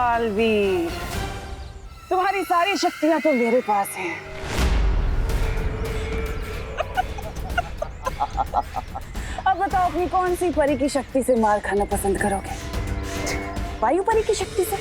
बालवीर, तुम्हारी सारी शक्तियां तो मेरे पास हैं। अब बताओ अपनी कौन सी परी की शक्ति से मार खाना पसंद करोगे? वायु परी की शक्ति से?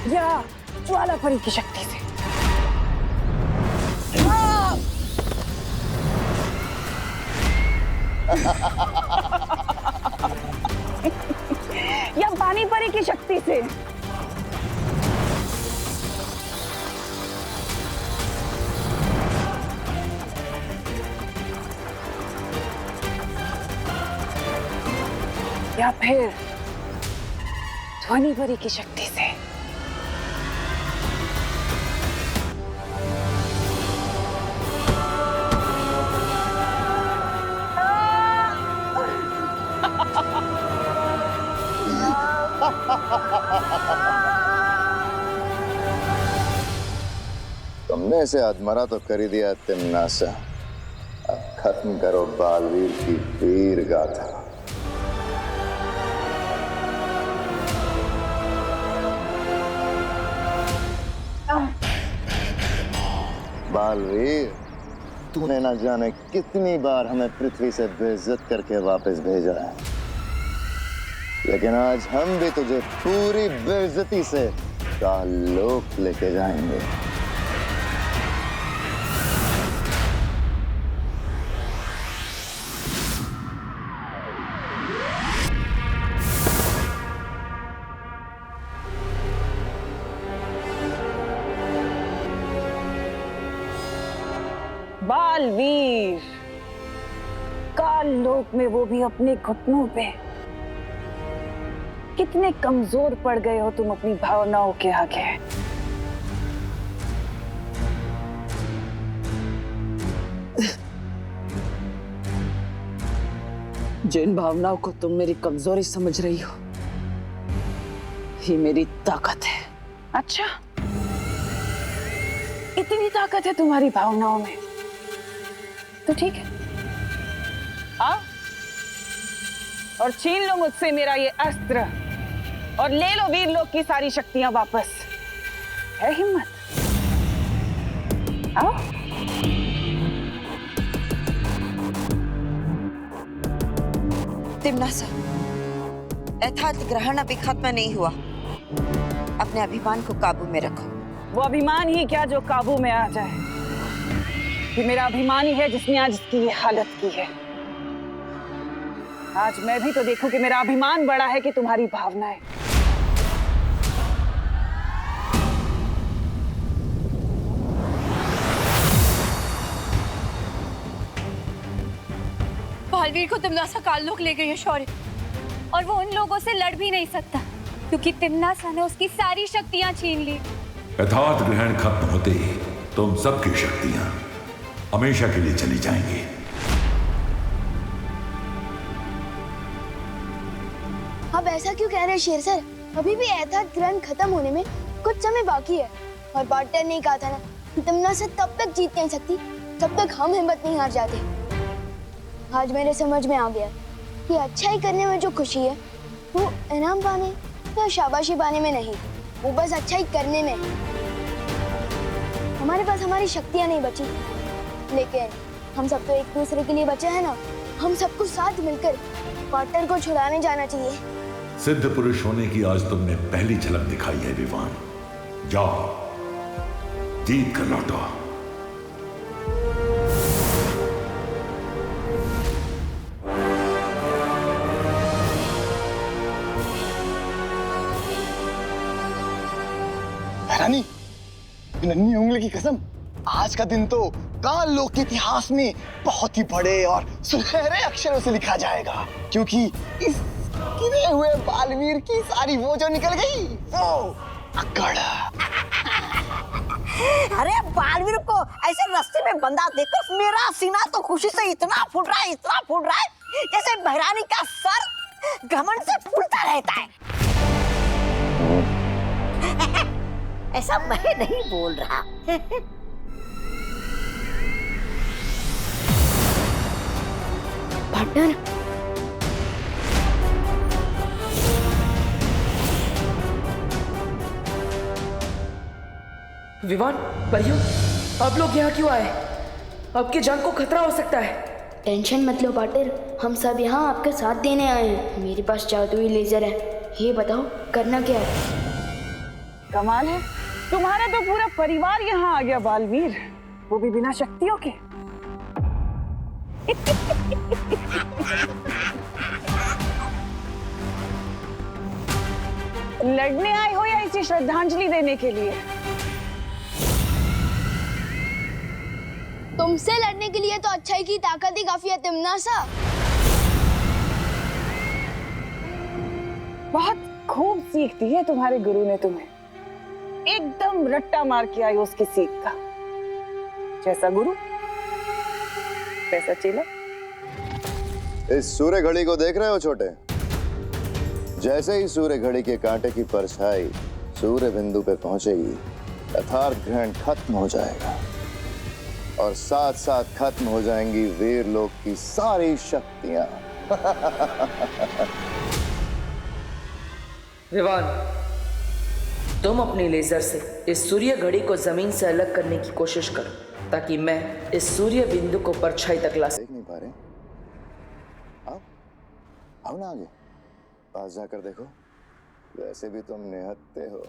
या ज्वाला परी की शक्ति से? या पानी परी की शक्ति से? या फिर ध्वनि परी की शक्ति से? तुमने इसे अधमरा तो कर ही दिया तिम्नासा। अब खत्म करो बालवीर की वीर गाथा। बालवीर, तूने ना जाने कितनी बार हमें पृथ्वी से बेइज्जत करके वापस भेजा है, लेकिन आज हम भी तुझे पूरी बेइज्जती से कालोक लेके जाएंगे। बालवीर, काल लोक में वो भी अपने घुटनों पे। कितने कमजोर पड़ गए हो तुम अपनी भावनाओं के आगे। जिन भावनाओं को तुम मेरी कमजोरी समझ रही हो, ये मेरी ताकत है। अच्छा, इतनी ताकत है तुम्हारी भावनाओं में, तो ठीक है, हाँ, और छीन लो मुझसे मेरा ये अस्त्र और ले लो वीर लोक की सारी शक्तियां वापस। है हिम्मत? आओ। तिम्नासा, यथार्थ ग्रहण अभी खत्म नहीं हुआ। अपने अभिमान को काबू में रखो। वो अभिमान ही क्या जो काबू में आ जाए। कि मेरा अभिमान ही है जिसने आज इसकी ये हालत की है। आज मैं भी तो देखूं कि मेरा अभिमान बड़ा है कि तुम्हारी भावनाएं। बालवीर को तिम्नासा काललोक ले गई है शौर्य, और वो उन लोगों से लड़ भी नहीं सकता क्योंकि तिम्नासा ने उसकी सारी शक्तियां छीन ली। यथार्थ ग्रहण खत्म होते ही तुम सबकी शक्तियां हमेशा के लिए चली जाएंगी। आप ऐसा क्यों कह रहे हैं शेर सर? अभी भी यथार्थ ग्रहण खत्म होने में कुछ समय बाकी है, और पार्टनर ने कहा था ना कि तिम्नासा तब तक जीत नहीं सकती जब तक हम हिम्मत नहीं हार जाते। आज मेरे समझ में आ गया कि अच्छाई करने में जो खुशी है वो इनाम पाने या शाबाशी पाने में नहीं, वो बस अच्छाई करने में है। हमारे पास हमारी शक्तियां नहीं बची, लेकिन हम सब तो एक दूसरे के लिए बचे हैं ना। हम सबको साथ मिलकर पार्टनर को छुड़ाने जाना चाहिए। सिद्ध पुरुष होने की आज तुमने पहली झलक दिखाई है विवान। जाओ, जीत कर लौटो। रानी, नन्ही उंगली की कसम, आज का दिन तो काल लोक के इतिहास में बहुत ही बड़े और सुनहरे अक्षरों से लिखा जाएगा, क्योंकि इस गिरे हुए बालवीर की सारी वो जो निकल गई वो अकड़। अरे बालवीर को ऐसे रास्ते में बंधा देखकर मेरा सीना तो खुशी से इतना फूट रहा है, इतना फूट रहा है जैसे महारानी का सर घमंड से फूलता रहता है। ऐसा मैं नहीं बोल रहा। पार्टनर, विवान, परियों, आप लोग यहाँ क्यों आए? आपकी जान को खतरा हो सकता है। टेंशन मत लो पार्टनर, हम सब यहाँ आपके साथ देने आए हैं। मेरे पास जादुई लेजर है। ये बताओ करना क्या है? कमाल है, तुम्हारा तो पूरा परिवार यहाँ आ गया बालवीर, वो भी बिना शक्तियों के। लड़ने आए हो या इसे श्रद्धांजलि देने के लिए? तुमसे लड़ने के लिए तो अच्छाई की ताकत ही काफी है तिमनासा। बहुत खूब सीख दी है तुम्हारे गुरु ने तुम्हें, एकदम रट्टा मार के आई उसकी सीख का। जैसा गुरु वैसा चेला। इस सूर्य घड़ी को देख रहे हो छोटे? जैसे ही सूर्य घड़ी के कांटे की परछाई सूर्य बिंदु पे पहुंचेगी, यथार्थ ग्रहण खत्म हो जाएगा और साथ साथ खत्म हो जाएंगी वीर लोक की सारी शक्तियां। विवान, तुम अपनी लेजर से इस सूर्य घड़ी को जमीन से अलग करने की कोशिश करो, ताकि मैं इस सूर्य बिंदु को परछाई तक ला सकूं। देख नहीं पा रहे? आओ, आओ ना आगे, पास जाकर देखो। वैसे भी तुम निहत्थे हो।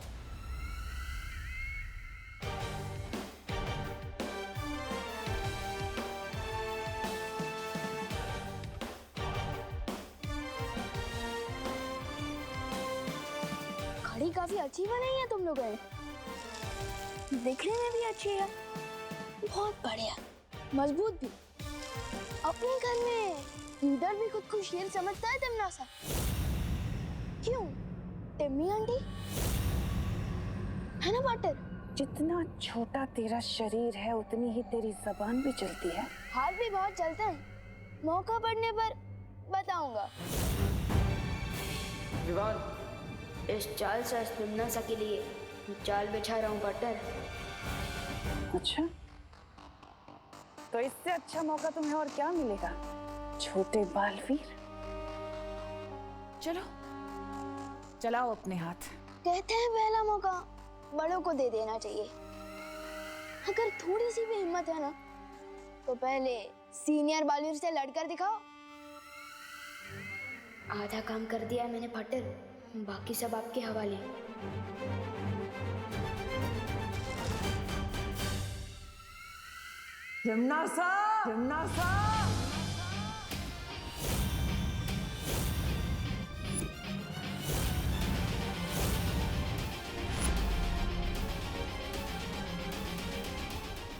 घड़ी काफी अच्छी बनाई है तुम लोगों ने, दिखने में भी अच्छी है, बहुत बढ़िया, मजबूत भी। अपने घर में लीडर भी खुद को शेर समझता है तिमनासा। क्यों टिम्मी आंटी? है ना पार्टनर? जितना छोटा तेरा शरीर है उतनी ही तेरी जबान भी चलती है। हाथ भी बहुत चलते हैं, मौका पड़ने पर बताऊंगा। विवान, इस चाल से तिमनासा के लिए जाल बिछा रहा हूँ पार्टनर। अच्छा, तो इससे अच्छा मौका तुम्हें और क्या मिलेगा छोटे बालवीर? चलो चलाओ अपने हाथ। कहते हैं पहला मौका बड़ों को दे देना चाहिए। अगर थोड़ी सी भी हिम्मत है ना, तो पहले सीनियर बालवीर से लड़कर दिखाओ। आधा काम कर दिया मैंने पार्टनर, बाकी सब आपके हवाले। तिमनासा, तिमनासा।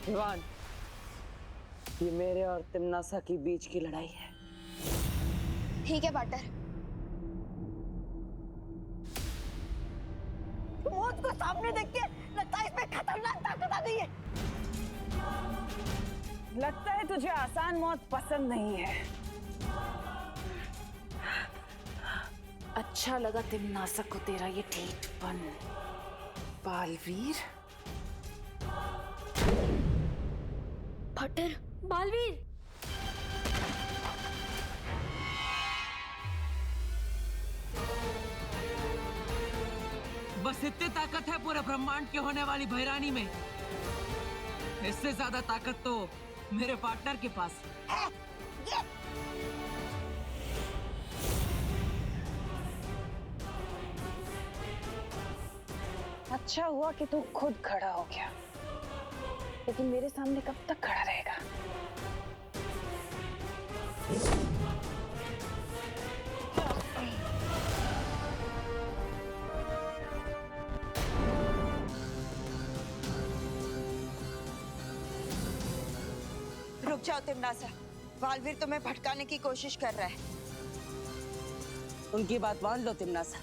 विवान, ये मेरे और तिमनासा के बीच की लड़ाई है। ठीक है पार्टनर। मौत को सामने देख के लगता है इसमें खतरनाक ताकत आ गई है। लगता है तुझे आसान मौत पसंद नहीं है। अच्छा लगा तिमनासा को तेरा ये ठीठपन बालवीर। पार्टनर, बालवीर। बस इतनी ताकत है पूरे ब्रह्मांड के होने वाली भैरानी में। इससे ज्यादा ताकत तो मेरे पार्टनर के पास है। अच्छा हुआ कि तू खुद खड़ा हो गया, लेकिन मेरे सामने कब तक खड़ा रहेगा? रुक जाओ तिमनासा, बालवीर तुम्हें भटकाने की कोशिश कर रहा है। उनकी बात मान लो तिमनासा।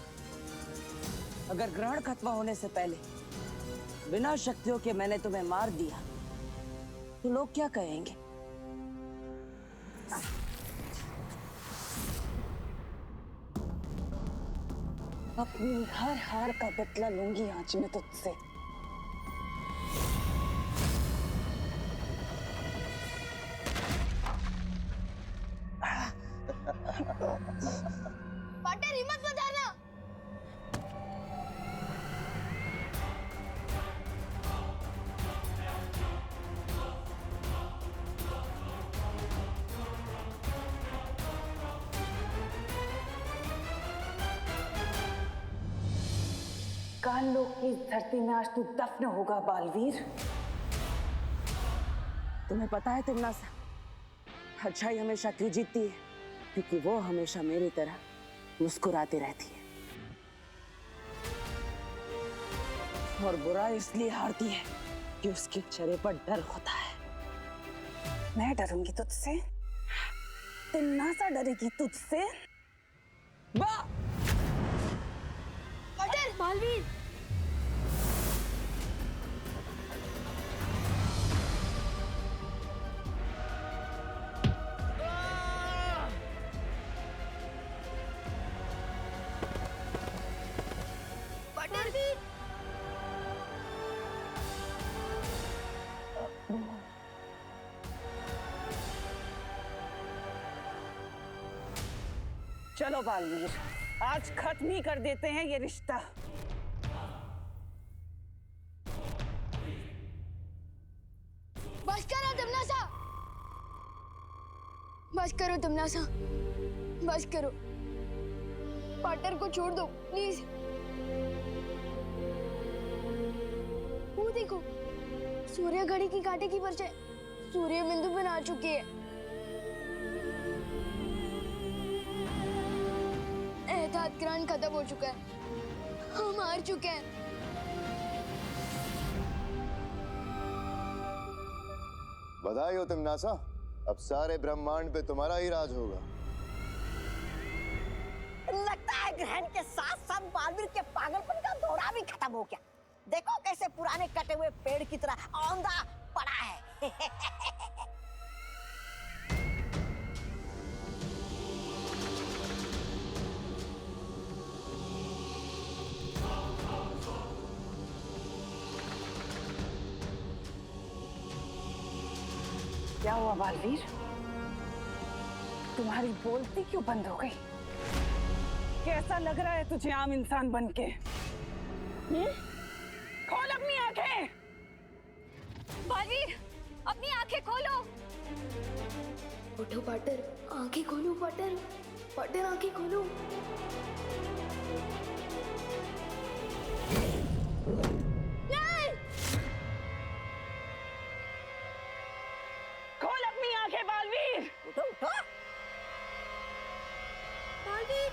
अगर ग्रहण खत्म होने से पहले बिना शक्तियों के मैंने तुम्हें मार दिया तो लोग क्या कहेंगे? अपनी हर हार का बदला लूंगी आज मैं तुझसे। पार्टनर हिम्मत मत हारना। काल लोक की इस धरती में आज तू दफन होगा बालवीर। तुम्हें पता है तिमनासा, अच्छाई हमेशा क्यों जीतती है? क्योंकि वो हमेशा मेरी तरह मुस्कुराती रहती है, और बुरा इसलिए हारती है कि उसके चेहरे पर डर होता है। मैं डरूंगी तुझसे? तिमनासा डरेगी तुझसे? पार्टनर बालवीर, चलो बालवीर, आज खत्म ही कर देते हैं ये रिश्ता। बस करो तिमनासा, बस करो तिमनासा, बस करो। पार्टनर को छोड़ दो प्लीज। वो देखो, सूर्य घड़ी की कांटे की परछाई सूर्य बिंदु पर आ चुकी है। एहतियात ग्रहण खत्म हो चुका है, हम हार चुके हैं। बधाई हो तिमनासा, अब सारे ब्रह्मांड पे तुम्हारा ही राज होगा। लगता है ग्रहण के साथ साथ बालवीर के पागलपन का दौरा भी खत्म हो गया। देखो कैसे पुराने कटे हुए पेड़ की तरह औंधा पड़ा है। क्या हुआ बालवीर? तुम्हारी बोलती क्यों बंद हो गई? कैसा लग रहा है तुझे आम इंसान बनके? खोल अपनी आंखें। बालवीर, अपनी आंखें खोलो। उठो पार्टनर, आंखें खोलो पार्टनर, पार्टनर आंखें खोलो। खोल अपनी आंखें बालवीर। उठो उठो। बालवीर,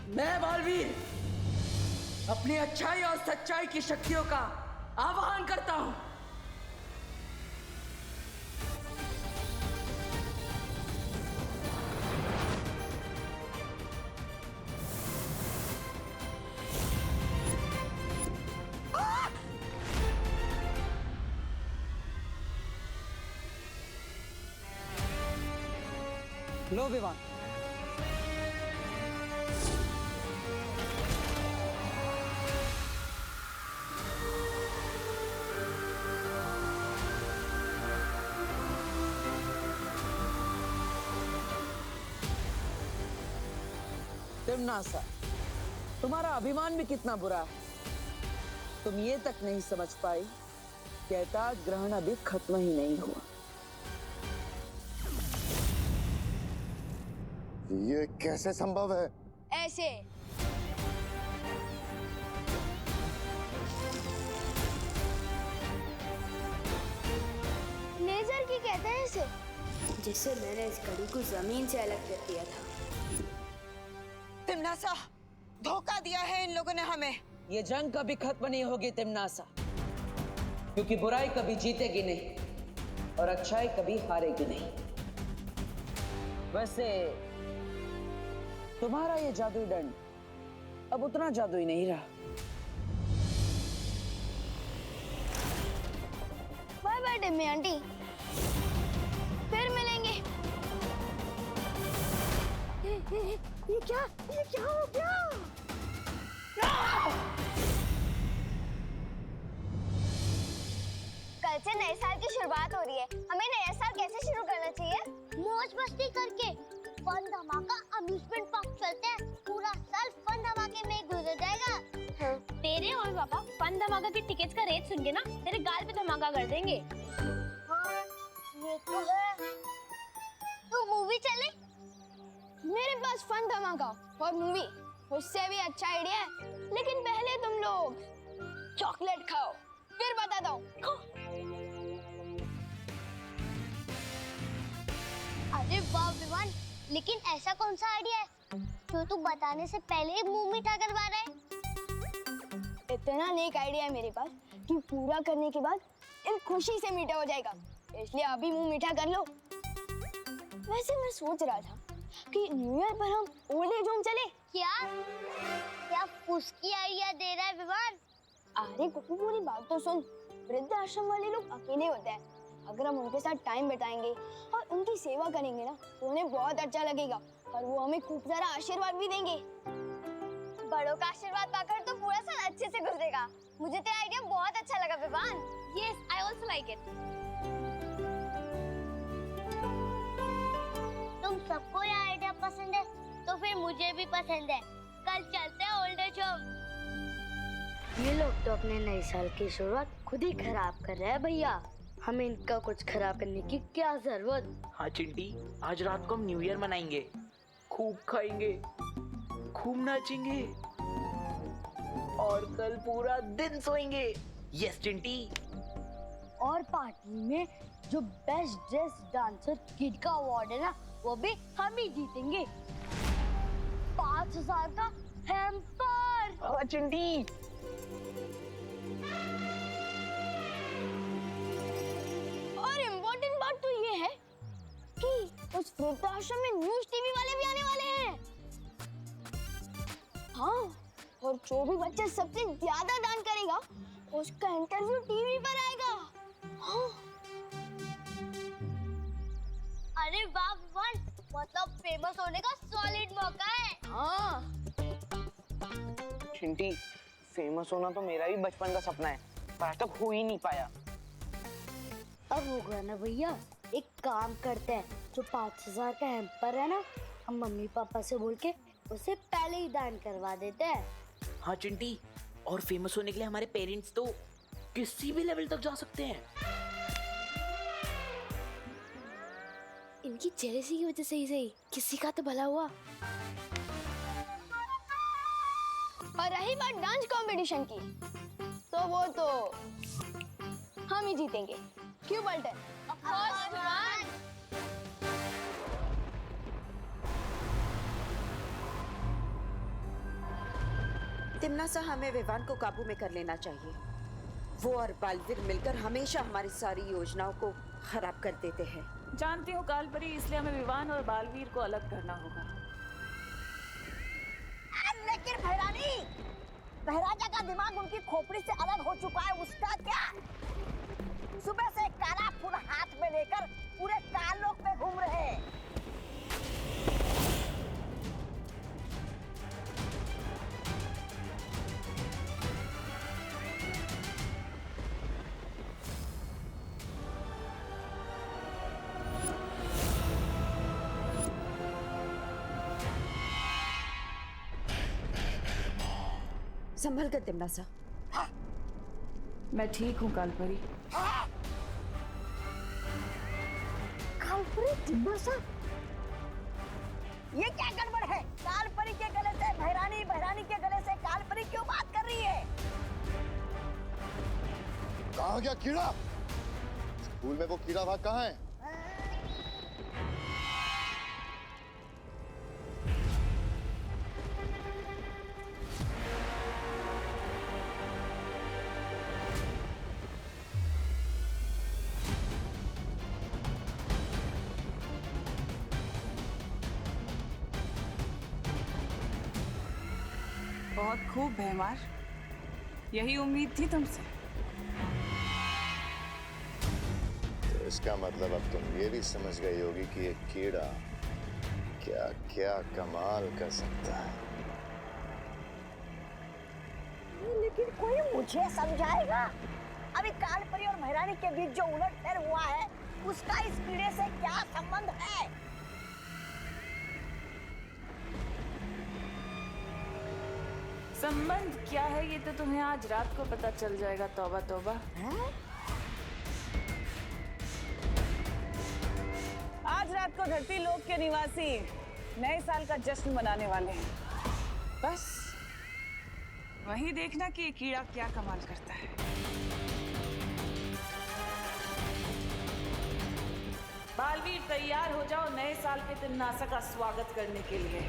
मैं बालवीर अपनी अच्छाई और सच्चाई की शक्तियों का आह्वान करता हूं। लो विवान, तिमनासा, तुम्हारा अभिमान भी कितना बुरा है। तुम ये तक नहीं समझ पाई कि एहतियात ग्रहण अभी खत्म ही नहीं हुआ। ये कैसे संभव है? ऐसे। लेजर की कहते हैं इसे, जिससे मैंने इस घड़ी को जमीन से अलग कर दिया था। तिमनासा, धोखा दिया है इन लोगों ने हमें। ये जंग कभी खत्म नहीं होगी तिमनासा, क्योंकि बुराई कभी जीतेगी नहीं और अच्छाई कभी हारेगी नहीं। वैसे तुम्हारा ये जादुई दंड अब उतना जादुई नहीं रहा। बाय बाय डिम्मी आंटी, फिर मिलेंगे। ये क्या हो गया? कल से नए साल की शुरुआत हो रही है, हमें नया साल कैसे शुरू करना चाहिए? मौज मस्ती करके। फन धमाका अम्यूजमेंट पार्क चलते हैं, पूरा साल फन धमाके में गुजर जाएगा। तेरे और पापा फन धमाका की टिकट्स का रेट सुन के ना तेरे गाल पे धमाका कर देंगे। हाँ, ये तो है। तो मूवी चले? मेरे पास फन धमाका और मूवी उससे भी अच्छा आइडिया है, लेकिन पहले तुम लोग चॉकलेट खाओ, फिर बताता हूँ। अरे वाह विवान, लेकिन ऐसा कौन सा आइडिया है जो तू बताने से पहले ही मुंह मीठा करवा रहा है? इतना नेक आइडिया है मेरे पास कि पूरा करने के बाद दिल खुशी से मीठा हो जाएगा, इसलिए अभी मुंह मीठा कर लो। वैसे मैं सोच रहा था कि न्यू ईयर पर हम ओल्ड एज होम चले। क्या उसकी आइडिया दे रहा है विवान? अरे कुकू, पूरी बात तो सुन। वृद्ध आश्रम वाले लोग अकेले होते हैं, अगर हम उनके साथ टाइम बिताएंगे और उनकी सेवा करेंगे ना तो उन्हें बहुत अच्छा लगेगा और वो हमें खूब सारा आशीर्वाद भी देंगे। बड़ों का आशीर्वाद पाकर तो पूरा साल अच्छे से गुजरेगा। मुझे तेरा आइडिया बहुत अच्छा लगा Vivaan. Yes, I also like it. तुम सबको ये आइडिया पसंद है तो फिर मुझे भी पसंद है। कल चलते हैं ओल्ड एज होम। ये लोग तो अपने नए साल की शुरुआत खुद ही खराब कर रहे हैं भैया, हमें इनका कुछ खराब करने की क्या जरूरत। हाँ चिंटी, आज रात को हम न्यू ईयर मनाएंगे, खूब खाएंगे, खूब नाचेंगे और कल पूरा दिन सोएंगे। यस चिंटी। और पार्टी में जो बेस्ट ड्रेस डांसर किड का अवार्ड है ना, वो भी हम ही जीतेंगे। 5000 का हैम्पर। हाँ चिंटी। और इम्पोर्टेंट बात तो ये है कि उस वृद्धाश्रम में न्यूज टीवी वाले भी आने वाले हैं। हाँ, और जो भी बच्चा सबसे ज्यादा दान करेगा उसका इंटरव्यू टीवी पर आएगा। हाँ। अरे वाह विवान, मतलब फेमस होने का सॉलिड मौका है। हाँ। चिंटी, फेमस होना तो मेरा भी बचपन का सपना है, पर आज तक हो ही नहीं पाया। अब होगा ना भैया, एक काम करते हैं, जो 5000 का हैम्पर है ना, हम मम्मी पापा से बोल के उसे पहले ही दान करवा देते हैं। हाँ चिंटी, और फेमस होने के लिए हमारे पेरेंट्स तो किसी भी लेवल तक जा सकते हैं। इनकी जेलसी की वजह से ही किसी का तो भला हुआ। और रही बात डांस कंपटीशन की, तो वो तो हम ही जीतेंगे। क्यों बल्टन? Of course Vivaan. तिम्नासा, हमें विवान को काबू में कर लेना चाहिए। वो और बालवीर मिलकर हमेशा हमारी सारी योजनाओं को खराब कर देते हैं। जानती हूँ कालपरी, इसलिए हमें विवान और बालवीर को अलग करना होगा। लेकिन भैरानी, बहराजा का दिमाग उनकी खोपड़ी से अलग हो चुका है, उसका क्या? सुबह से काला फूल हाथ में लेकर पूरे कालोक में घूम रहे हैं। संभल कर तिम्नासा। मैं ठीक हूँ कालपरी। कालपरी, तिम्नासा, ये क्या गड़बड़ है? कालपरी के गले से भैरानी, भैरानी के गले से कालपरी क्यों बात कर रही है? कहाँ गया कीड़ा? स्कूल में वो कीड़ा भाग कहाँ है? बहुत खूब भैमार, यही उम्मीद थी तुमसे। इसका मतलब अब तुम ये भी समझ गई होगी कि ये कीड़ा क्या क्या कमाल कर सकता है। लेकिन कोई मुझे समझाएगा? अभी कालपरी और महारानी के बीच जो उलटफेर हुआ है उसका इस कीड़े से क्या संबंध है? संबंध क्या है ये तो तुम्हें आज रात को पता चल जाएगा। तौबा तौबा। आज रात को धरती लोक के निवासी नए साल का जश्न मनाने वाले हैं। बस वही देखना कि ये कीड़ा क्या कमाल करता है। बालवीर तैयार हो जाओ नए साल पे तिमनासा का स्वागत करने के लिए।